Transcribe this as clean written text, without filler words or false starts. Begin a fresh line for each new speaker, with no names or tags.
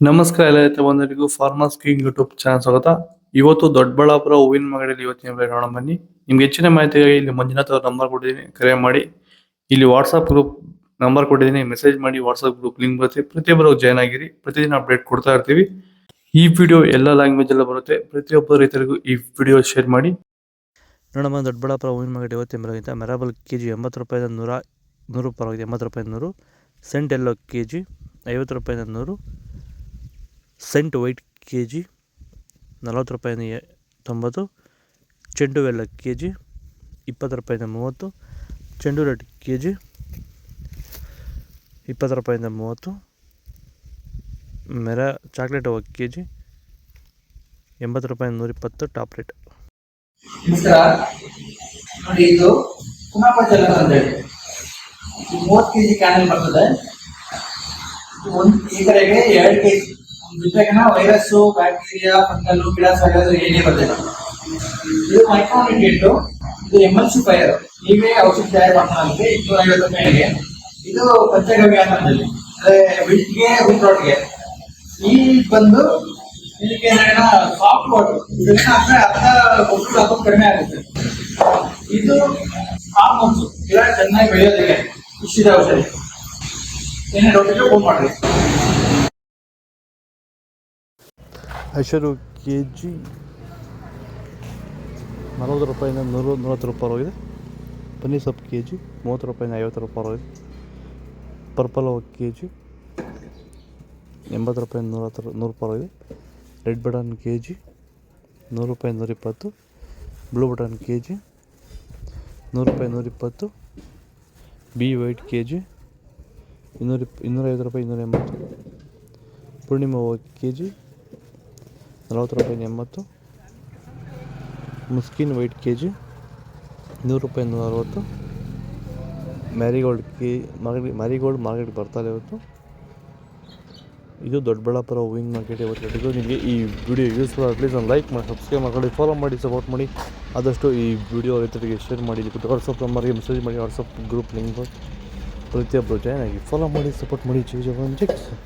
ನಮಸ್ಕಾರ ಎಲ್ಲ ರೈತ ಬಂಧುಗಳಿಗೂ ಫಾರ್ಮರ್ಸ್ ಕಿಂಗ್ ಯೂಟ್ಯೂಬ್ ಚಾನಲ್ ಸ್ವಾಗತ. ಇವತ್ತು ದೊಡ್ಡಬಳ್ಳಾಪುರ ಹೂವಿನ ಮಾರ್ಕೆಟಲ್ಲಿ ಇವತ್ತಿನ ಬೆಲೆ ನೋಡೋಣ ಬನ್ನಿ. ನಿಮ್ಗೆ ಹೆಚ್ಚಿನ ಮಾಹಿತಿಗಾಗಿ ಇಲ್ಲಿ ಮಂಜುನಾಥ್ ಅವ್ರ ನಂಬರ್ ಕೊಟ್ಟಿದ್ದೀನಿ, ಕರೆ ಮಾಡಿ. ಇಲ್ಲಿ ವಾಟ್ಸ್ಆಪ್ ಗ್ರೂಪ್ ನಂಬರ್ ಕೊಟ್ಟಿದ್ದೀನಿ, ಮೆಸೇಜ್ ಮಾಡಿ. ವಾಟ್ಸ್ಆಪ್ ಗ್ರೂಪ್ ಲಿಂಕ್ ಬರುತ್ತೆ, ಪ್ರತಿಯೊಬ್ಬರು ಜಾಯ್ನ್ ಆಗಿರಿ. ಪ್ರತಿದಿನ ಅಪ್ಡೇಟ್ ಕೊಡ್ತಾ ಇರ್ತೀವಿ. ಈ ವಿಡಿಯೋ ಎಲ್ಲ ಲ್ಯಾಂಗ್ವೇಜ್ ಎಲ್ಲ ಬರುತ್ತೆ. ಪ್ರತಿಯೊಬ್ಬ ರೈತರಿಗೂ ಈ ವಿಡಿಯೋ ಶೇರ್ ಮಾಡಿ. ನೋಡಮ್ಮ, ದೊಡ್ಡಬಳ್ಳಾಪುರ ಹೂವಿನ ಮಾರ್ಕೆಟ್ ಇವತ್ತಿನ ಬೆಲೆ ಮೆರಾಬಲ್ ಕೆಜಿ 80 ರೂಪಾಯಿಂದ 100 ಪರವಾಗಿದೆ. 80 ರೂಪಾಯಿಂದ 100. ಸೆಂಟ್ ಎಲ್ಲೋ ಕೆಜಿ 50 ರೂಪಾಯಿಂದ 100. ಸೆಂಟ್ ವೈಟ್ ಕೆ ಜಿ 40 ರೂಪಾಯಿಂದ 90. ಚೆಂಡು ಎಲ್ಲ ಕೆ ಜಿ 20 ರೂಪಾಯಿಂದ 30. ಚೆಂಡು ರೆಡ್ ಕೆ ಜಿ 20 ರೂಪಾಯಿಂದ 30. ಚಾಕ್ಲೇಟ್ ಹೂವು ಕೆ ಜಿ 80 ರೂಪಾಯಿಂದ 120 ಟಾಪ್ ರೇಟ್.
ನಮಸ್ಕಾರ ನೋಡಿ, ಇದು ಕುಮಾಪಚಲ ಅಂತ ಹೇಳಿ 30 ಕೆಜಿ ಕ್ಯಾನಲ್ ಬರ್ತದೆ. ಈ ಕಡೆಗೆ 2 ಕೆಜಿ ಜೊತೆಗಿನ ವೈರಸ್ಸು, ಬ್ಯಾಕ್ಟೀರಿಯಾ, ಫಂಗಲ್, ಗಿಡಾಸ್ ಏನೇ ಬರ್ತಿಲ್ಲ. ಇದು ಮೈಕ್ರೋನ್ಯೂಟ್ರಿಯೆಂಟ್, ಇದು ಎಮಲ್ಸಿಫೈಯರ್. ನೀವೇ ಔಷಧಿ ತಯಾರು ಮಾಡ್ತಾರೆ 250 ರೂಪಾಯಿಗೆ. ಇದು ಪಂಚಗವ್ಯ ಅಂತಂದಲ್ಲಿ ವಿಟ್ಗೆ ವಿಟ್ರೋಟ್ಗೆ. ಈ ಬಂದು ಇದಕ್ಕೆ ಸಾಫ್ಟ್ ವಾಟರ್, ಇದನ್ನ ಅರ್ಧ ಗೊಬ್ಬರ ಹಾಕೋದು ಕಡಿಮೆ ಆಗುತ್ತೆ. ಇದು ಹಾರ್ಮೋನ್ಸ್, ಗಿಡ ಚೆನ್ನಾಗಿ ಬೆಳೆಯೋದಿದೆ. ಇಷ್ಟಿದೆ ಔಷಧಿ. ಏನೇ ಡೌಟ್ ಇದ್ರೆ ಫೋನ್ ಮಾಡ್ರಿ.
ಐಶ್ವರ್ಯ ಕೆ ಜಿ 40 ರೂಪಾಯಿಂದ 140 ರೂಪಾಯಿ ಹೋಗಿದೆ. ಪನ್ನೀರ್ ಸೊಪ್ಪು ಕೆ ಜಿ 30 ರೂಪಾಯಿಂದ 50 ರೂಪಾಯಿ ಹೋಗಿದೆ. ಪರ್ಪಲ್ ಹೂವು ಕೆ ಜಿ 80 ರೂಪಾಯಿಂದ 100 ರೂಪಾಯಿ ಹೋಗಿದೆ. ರೆಡ್ ಬಟನ್ ಕೆ ಜಿ 100 ರೂಪಾಯಿಂದ 120. ಬ್ಲೂ ಬಟನ್ ಕೆ ಜಿ 100 ರೂಪಾಯಿ 120. ಬಿ ವೈಟ್ ಕೆ ಜಿ 250 ರೂಪಾಯಿ 280. ಪೂರ್ಣಿಮಾ ಹೂವು ಕೆ ಜಿ 40 ರೂಪಾಯಿಂದ 80. ಮುಸ್ಕಿನ್ ವೈಟ್ ಕೆ ಜಿ 100 ರೂಪಾಯಿ 160. ಮ್ಯಾರಿಗೋಲ್ಡ್ ಮಾರ್ಕೆಟ್ ಬರ್ತಾಯಿದೆ ಇವತ್ತು. ಇದು ದೊಡ್ಡಬಳ್ಳಾಪುರ ಹೂವಿನ ಮಾರ್ಕೆಟ್ ಇವತ್ತು. ನಿಮಗೆ ಈ ವಿಡಿಯೋ ಯೂಸ್ಫುಲ್ ಆಗಿ ಪ್ಲೀಸ್ ಒಂದು ಲೈಕ್ ಮಾಡಿ, ಸಬ್ಸ್ಕ್ರೈಬ್ ಮಾಡ್ಕೊಳ್ಳಿ, ಫಾಲೋ ಮಾಡಿ, ಸಪೋರ್ಟ್ ಮಾಡಿ. ಆದಷ್ಟು ಈ ವಿಡಿಯೋ ರೈತರಿಗೆ ಶೇರ್ ಮಾಡಿ. ವಾಟ್ಸಪ್ ನಂಬರ್ಗೆ ಮೆಸೇಜ್ ಮಾಡಿ. ವಾಟ್ಸಪ್ ಗ್ರೂಪ್ ಲಿಂಕ್ ಪ್ರತಿಯೊಬ್ಬರು ಜಾಯ್ನ್ ಆಗಿ ಫಾಲೋ ಮಾಡಿ, ಸಪೋರ್ಟ್ ಮಾಡಿ. ಜೈ ಜವಾನ್ ಜೈ ಕಿಸಾನ್.